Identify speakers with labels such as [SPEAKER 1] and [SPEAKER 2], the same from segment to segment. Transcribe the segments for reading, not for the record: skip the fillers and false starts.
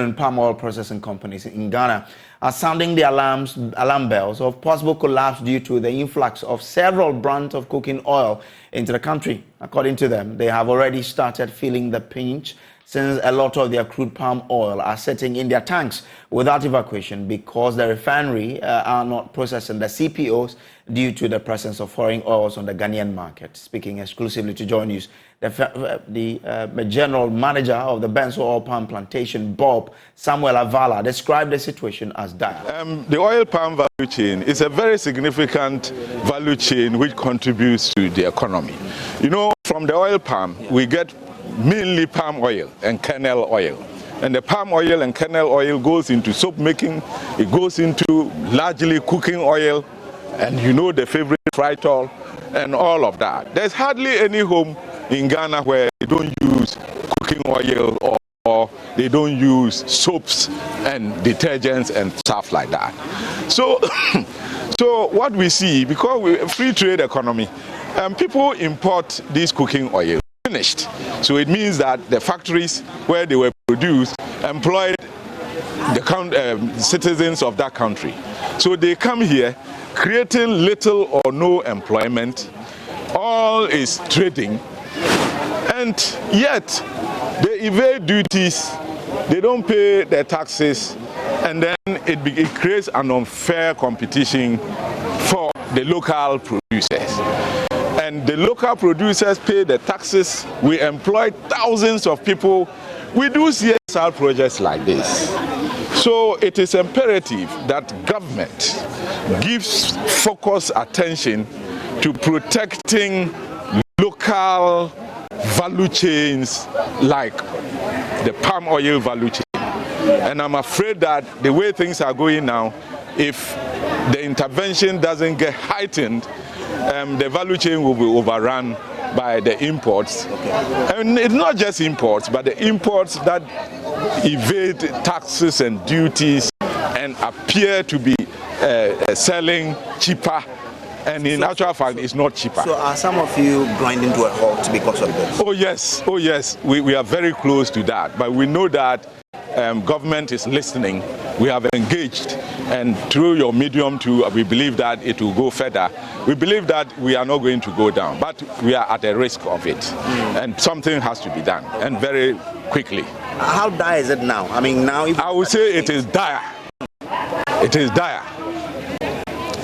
[SPEAKER 1] women-owned palm oil processing companies in Ghana are sounding the alarm bells of possible collapse due to the influx of several brands of cooking oil into the country. According to them, they have already started feeling the pinch since a lot of their crude palm oil are sitting in their tanks without evacuation because the refinery are not processing the CPOs due to the presence of foreign oils on the Ghanaian market. Speaking exclusively to Joy News, the general manager of the Benso Oil Palm Plantation, Bob Samuel Avala, described the situation as dire.
[SPEAKER 2] The oil palm value chain is a very significant value chain which contributes to the economy. You know, from the oil palm, we get mainly palm oil and kernel oil. And the palm oil and kernel oil goes into soap making, it goes into largely cooking oil, and you know the favorite fried oil and all of that. There's hardly any home in Ghana where they don't use cooking oil or they don't use soaps and detergents and stuff like that. So, so what we see, because we're a free trade economy, people import this cooking oil finished. So it means that the factories where they were produced employed the citizens of that country. So they come here creating little or no employment. All is trading. And yet they evade duties, they don't pay their taxes, and then it creates an unfair competition for the local producers. And the local producers pay the taxes. We employ thousands of people. We do CSR projects like this. So it is imperative that government gives focused attention to protecting local value chains like the palm oil value chain. And I'm afraid that the way things are going now, if the intervention doesn't get heightened, the value chain will be overrun by the imports. And it's not just imports, but the imports that evade taxes and duties and appear to be selling cheaper. And in actual fact, it's not cheaper.
[SPEAKER 1] So are some of you grinding to a halt because of this?
[SPEAKER 2] Oh yes. We are very close to that. But we know that government is listening. We have engaged, and through your medium too, we believe that it will go further. We believe that we are not going to go down, but we are at a risk of it. And something has to be done, and very quickly.
[SPEAKER 1] How dire is it now? I mean, now...
[SPEAKER 2] I would say it is dire. It is dire.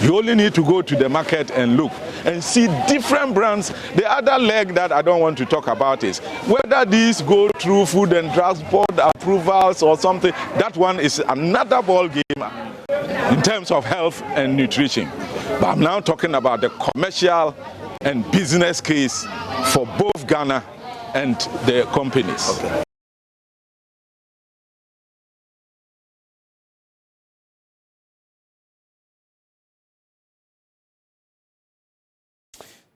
[SPEAKER 2] You only need to go to the market and look and see different brands. The other leg that I don't want to talk about is whether these go through Food and Drugs Board approvals or something. That one is another ball game in terms of health and nutrition. But I'm now talking about the commercial and business case for both Ghana and the companies. Okay.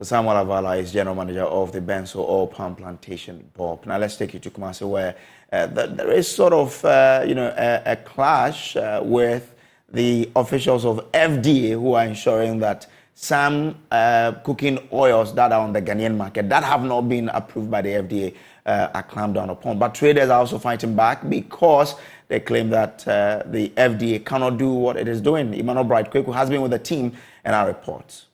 [SPEAKER 1] Samuel Avala is general manager of the Benso Oil Palm Plantation, Bob. Now let's take you to Kumasi, where there is sort of a clash with the officials of FDA who are ensuring that some cooking oils that are on the Ghanaian market that have not been approved by the FDA are clamped down upon. But traders are also fighting back because they claim that the FDA cannot do what it is doing. Emmanuel Bright-Kweku has been with the team and our reports.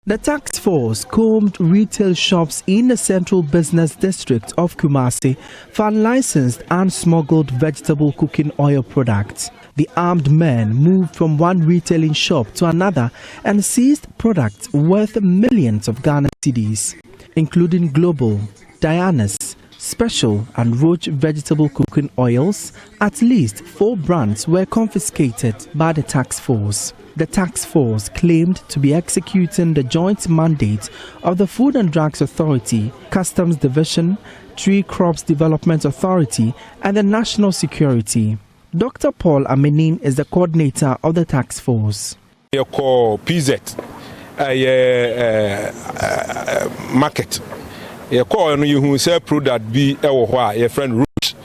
[SPEAKER 3] The task force combed retail shops in the central business district of Kumasi for unlicensed and smuggled vegetable cooking oil products. The armed men moved from one retailing shop to another and seized products worth millions of Ghana cedis, including Global, Diana's, Special and Roach vegetable cooking oils. At least 4 brands were confiscated by the task force. The task force claimed to be executing the joint mandate of the Food and Drugs Authority, Customs Division, Tree Crops Development Authority, and the National Security. Dr. Paul Amenin is the coordinator of the task force.
[SPEAKER 4] You call PZ market. You call you who sell product be your friend Roach.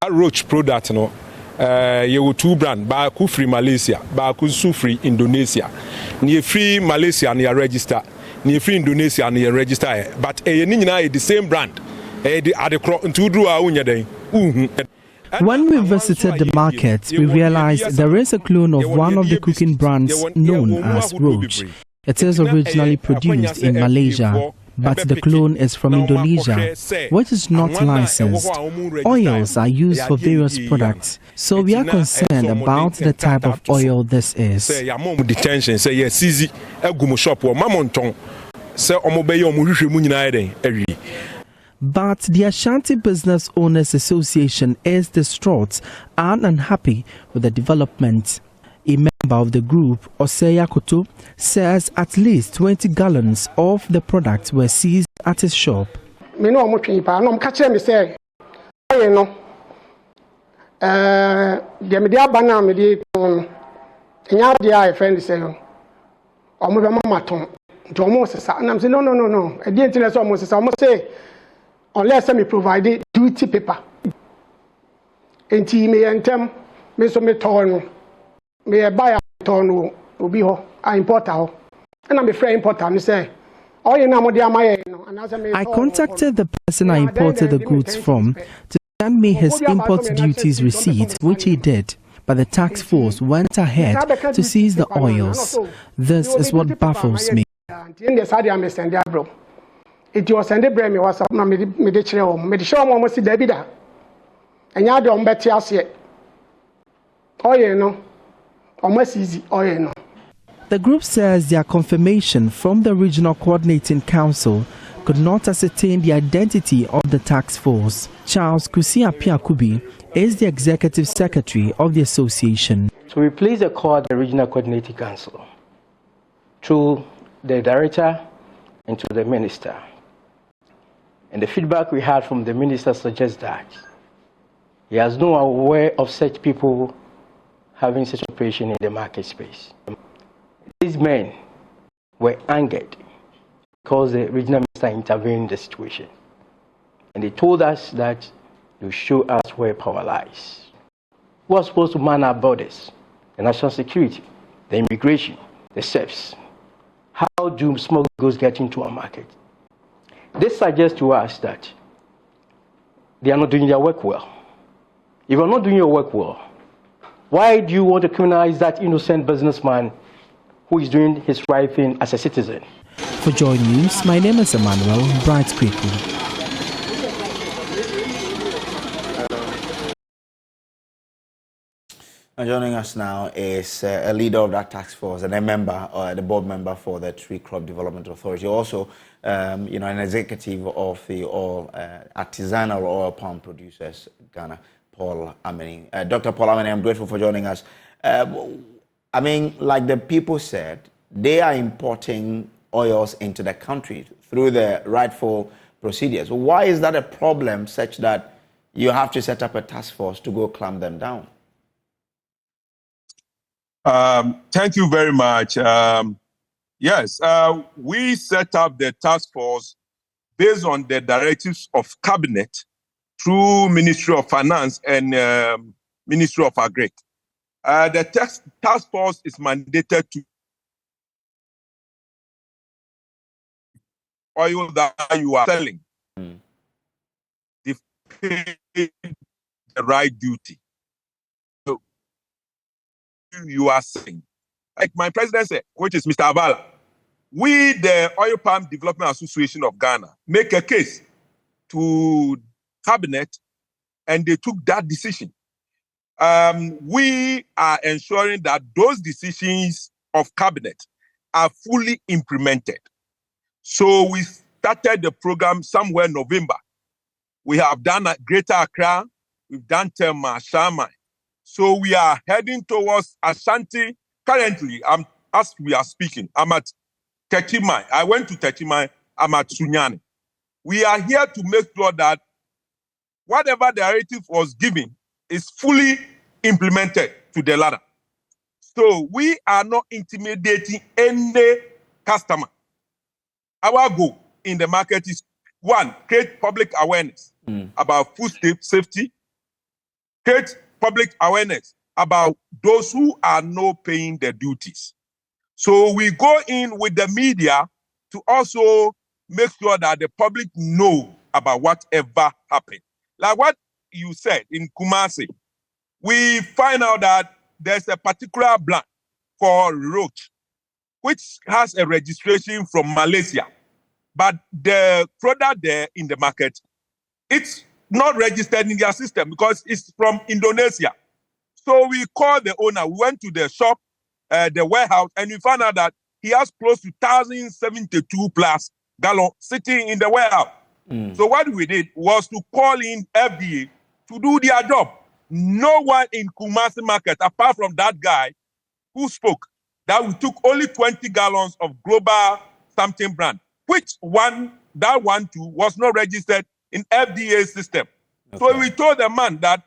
[SPEAKER 4] That Roach product no. You 2 brand, Baku free Malaysia, Baku su free Indonesia. Near free Malaysia and you register, near free Indonesia and you register. But a the same brand. The crop to do our unya day.
[SPEAKER 3] When we visited the market, we realized there is a clone of one of the cooking brands known as Roach. It is originally produced in Malaysia, but the clone is from Indonesia, which is not licensed. Oils are used for various products, so we are concerned about the type of oil this is. But the Ashanti Business Owners Association is distraught and unhappy with the development. A member of the group, Oseya Koto, says at least 20 gallons of the product were seized at his shop.
[SPEAKER 5] Unless I provide duty paper. And me and them, me so me torn, me buy a torn will be ho, I import her. And I'm a free importer, me say, oh, you know,
[SPEAKER 3] I contacted the person I imported the goods from to send me his import duties receipt, which he did. But the tax force went ahead to seize the oils. This is what baffles me.
[SPEAKER 5] It was sent bread me was up na me de chere o me de show mo si da bi da enya de o mbeti ase oye no o ma si oye no.
[SPEAKER 3] The group says their confirmation from the Regional Coordinating Council could not ascertain the identity of the task force. Charles Kusi-Apiakubi is the Executive Secretary of the association.
[SPEAKER 6] So we place a call at the Regional Coordinating Council through the Director and to the Minister. And the feedback we had from the minister suggests that he has no aware of such people having such operation in the market space. These men were angered because the regional minister intervened in the situation. And they told us that they will show us where power lies. Who are supposed to man our borders? The national security, the immigration, the SEFs. How do smuggled goods get into our market? This suggests to us that they are not doing their work well. If you're not doing your work well, why do you want to criminalize that innocent businessman who is doing his right thing as a citizen?
[SPEAKER 3] For Joy News, my name is Emmanuel Bright Kweku.
[SPEAKER 1] Joining us now is a leader of that task force and a member, the board member for the Tree Crop Development Authority. Also, an executive of the artisanal oil palm producers, Ghana, Paul Ameni. Dr. Paul Ameni, I'm grateful for joining us. I mean, like the people said, they are importing oils into the country through the rightful procedures. Why is that a problem such that you have to set up a task force to go clamp them down?
[SPEAKER 2] Thank you very much. Yes, we set up the task force based on the directives of Cabinet through Ministry of Finance and Ministry of Agri. The task force is mandated to oil that you are selling. They pay the right duty. You are saying, like my president said, which is Mr. Avala, we, the Oil Palm Development Association of Ghana, make a case to Cabinet, and they took that decision. We are ensuring that those decisions of Cabinet are fully implemented. So we started the program somewhere in November. We have done Greater Accra, we've done Tema, Shaman. So we are heading towards Ashanti. Currently, as we are speaking, I'm at Tekimai. I went to Tekimai. I'm at Sunyani. We are here to make sure that whatever the directive was given is fully implemented to the ladder. So we are not intimidating any customer. Our goal in the market is, one, create public awareness about food safety, create public awareness about those who are not paying their duties. So we go in with the media to also make sure that the public know about whatever happened. Like what
[SPEAKER 7] you said, in Kumasi, we find out that there's a particular brand called Roach, which has a registration from Malaysia. But the product there in the market, it's not registered in their system because it's from Indonesia. So we called the owner, we went to the shop, the warehouse, and we found out that he has close to 1,072 plus gallons sitting in the warehouse. So what we did was to call in FDA to do their job. No one in Kumasi market, apart from that guy who spoke, that we took only 20 gallons of global something brand, which that one too was not registered in FDA system. Okay. So we told the man that,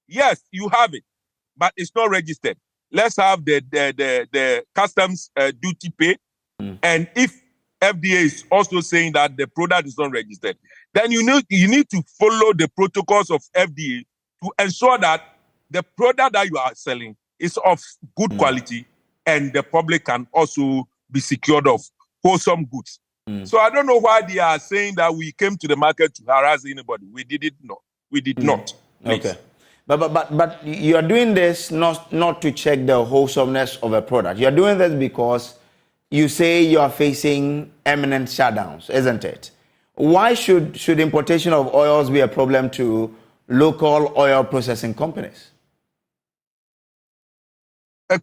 [SPEAKER 7] yes, you have it, but it's not registered. Let's have the customs duty paid. And if FDA is also saying that the product is not registered, then you need to follow the protocols of FDA to ensure that the product that you are selling is of good quality and the public can also be secured of wholesome goods. So I don't know why they are saying that we came to the market to harass anybody. We did it not. We did not. Please.
[SPEAKER 1] Okay. But you are doing this not to check the wholesomeness of a product. You are doing this because you say you are facing imminent shutdowns, isn't it? Why should importation of oils be a problem to local oil processing companies?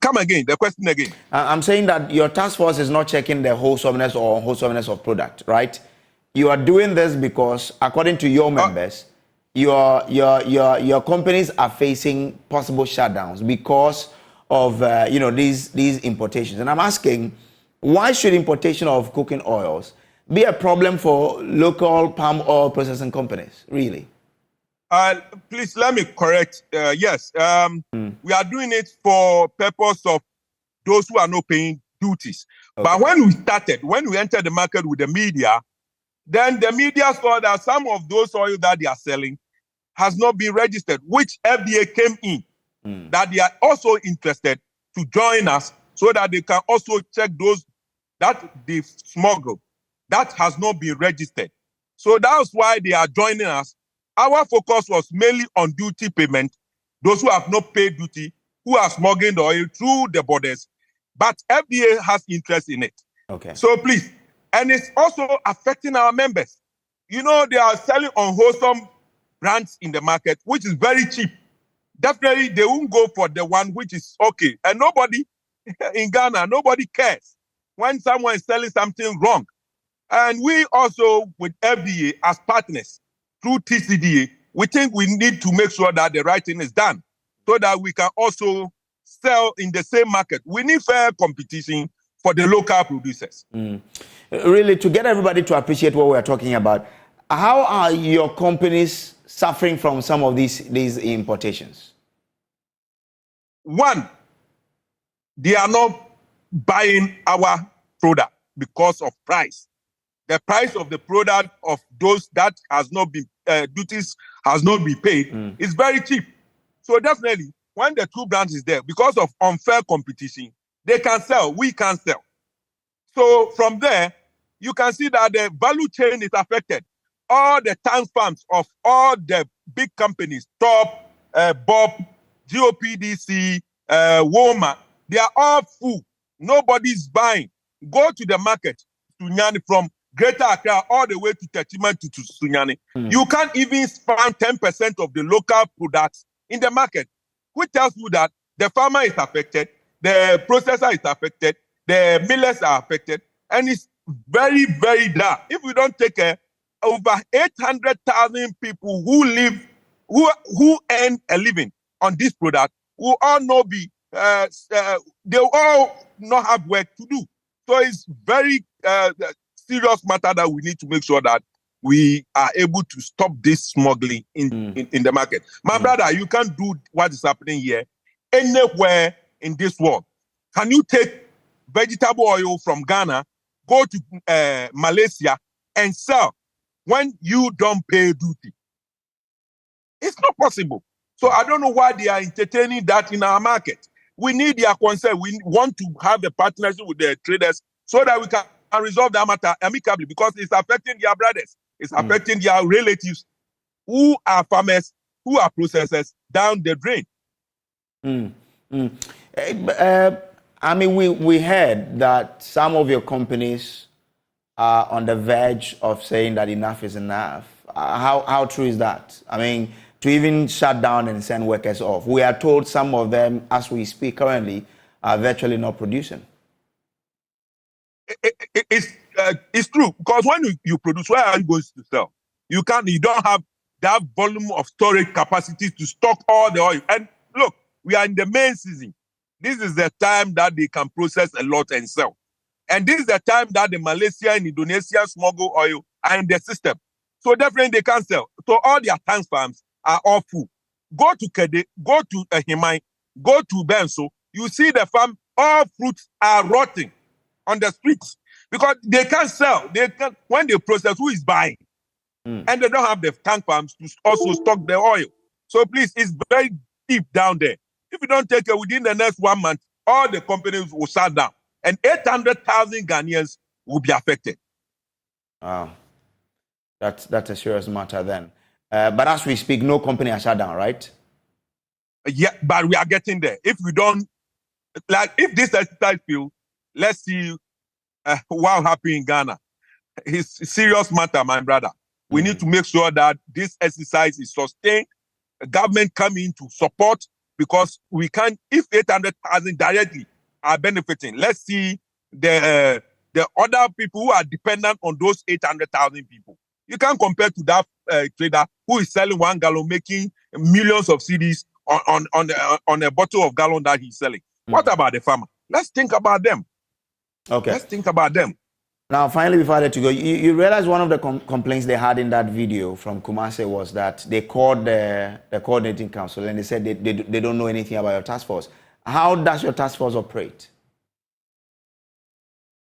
[SPEAKER 7] Come again, the question again.
[SPEAKER 1] I'm saying that your task force is not checking the wholesomeness or unwholesomeness of product, right? You are doing this because, according to your members, your companies are facing possible shutdowns because of these importations. And I'm asking, why should importation of cooking oils be a problem for local palm oil processing companies, really?
[SPEAKER 7] Please let me correct. Yes, we are doing it for purpose of those who are not paying duties. Okay. But when we entered the market with the media, then the media saw that some of those oil that they are selling has not been registered, which FDA came in, that they are also interested to join us so that they can also check those that they smuggle that has not been registered. So that's why they are joining us. Our focus was mainly on duty payment, those who have not paid duty, who are smuggling the oil through the borders. But FDA has interest in it. Okay. So please, and it's also affecting our members. You know, they are selling unwholesome brands in the market, which is very cheap. Definitely, they won't go for the one which is okay. And nobody in Ghana, nobody cares when someone is selling something wrong. And we also, with FDA as partners, through TCDA, we think we need to make sure that the right thing is done so that we can also sell in the same market. We need fair competition for the local producers.
[SPEAKER 1] Really, to get everybody to appreciate what we're talking about, how are your companies suffering from some of these importations?
[SPEAKER 7] One, they are not buying our product because of price. The price of the product of those that has not been duties has not been paid is very cheap. So definitely, when the two brands is there, because of unfair competition, they can sell, we can sell. So from there, you can see that the value chain is affected. All the tank farms of all the big companies, Top, Bob, GOPDC, Walmart, they are all full. Nobody's buying. Go to the market, Sunyani, from Greater Accra all the way to Techiman to Sunyani. You can't even find 10% of the local products in the market, which tells you that the farmer is affected, the processor is affected, the millers are affected, and it's very, very dark. If we don't take care, over 800,000 people who earn a living on this product will all not be, they will all not have work to do. So it's very serious matter that we need to make sure that we are able to stop this smuggling in the market. My brother, you can't do what is happening here anywhere in this world. Can you take vegetable oil from Ghana, go to Malaysia and sell when you don't pay duty? It's not possible. So I don't know why they are entertaining that in our market. We need their consent. We want to have a partnership with the traders so that we can resolve that matter amicably, because it's affecting their brothers. It's affecting their relatives who are farmers, who are processors down the drain.
[SPEAKER 1] I mean, we heard that some of your companies are on the verge of saying that enough is enough. How true is that? I mean, to even shut down and send workers off. We are told some of them, as we speak currently, are virtually not producing.
[SPEAKER 7] It's true, because when you produce, where are you going to sell? You don't have that volume of storage capacity to stock all the oil. And look, we are in the main season. This is the time that they can process a lot and sell. And this is the time that the Malaysia and Indonesia smuggle oil are in the system. So definitely they can sell. So all their tank farms are all full. Go to Kede, go to Himai, go to Benso. You see the farm, all fruits are rotting on the streets because they can't sell. When they process, who is buying? And they don't have the tank farms to also stock the oil. So please, it's very deep down there. If you don't take it within the next 1 month, all the companies will shut down. And 800,000 Ghanaians will be affected.
[SPEAKER 1] Wow. That's a serious matter then. But as we speak, no company has shut down, right?
[SPEAKER 7] Yeah, but we are getting there. If we don't, if this exercise fails, let's see what happens in Ghana. It's a serious matter, my brother. We need to make sure that this exercise is sustained. The government come in to support, because we can't, if 800,000 directly are benefiting, let's see the other people who are dependent on those 800,000 people. You can't compare to that trader who is selling 1 gallon, making millions of cedis on a bottle of gallon that he's selling. What about the farmer? Let's think about them.
[SPEAKER 1] Okay.
[SPEAKER 7] Let's think about them.
[SPEAKER 1] Now, finally, before I let you go, you realize one of the complaints they had in that video from Kumasi was that they called the coordinating council and they said they don't know anything about your task force. How does your task force operate?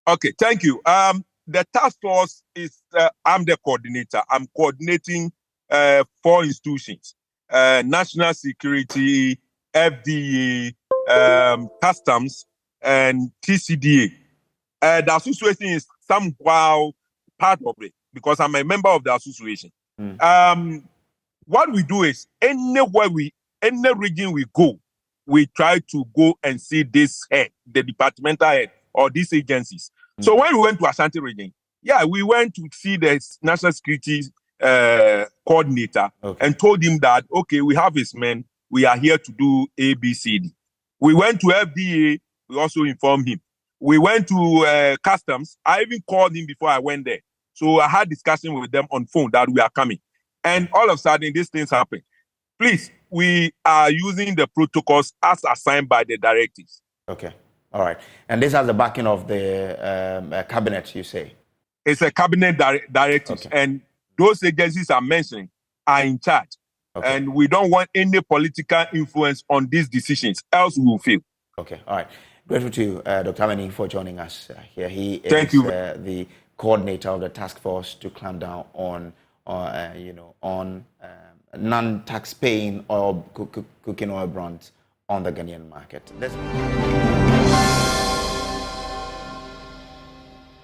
[SPEAKER 7] Okay, thank you. The task force is, I'm the coordinator. I'm coordinating 4 institutions: National Security, FDA, Customs, and TCDA. The association is somehow part of it because I'm a member of the association. What we do is any region we go, we try to go and see this head, the departmental head or these agencies. So when we went to Ashanti region, we went to see the national security coordinator and told him that, okay, we have his men, we are here to do ABCD. We went to FDA, we also informed him. We went to Customs. I even called him before I went there. So I had discussion with them on phone that we are coming. And all of a sudden, these things happen. Please, we are using the protocols as assigned by the directives.
[SPEAKER 1] Okay. All right. And this has the backing of the cabinet, you say?
[SPEAKER 7] It's a cabinet directives. Okay. And those agencies are mentioned are in charge. Okay. And we don't want any political influence on these decisions, else we will fail.
[SPEAKER 1] Okay. All right. Grateful to you, Dr. Amani, for joining us here. He is
[SPEAKER 7] Thank you.
[SPEAKER 1] The coordinator of the task force to clamp down on non-tax-paying oil, cooking oil brands on the Ghanaian market.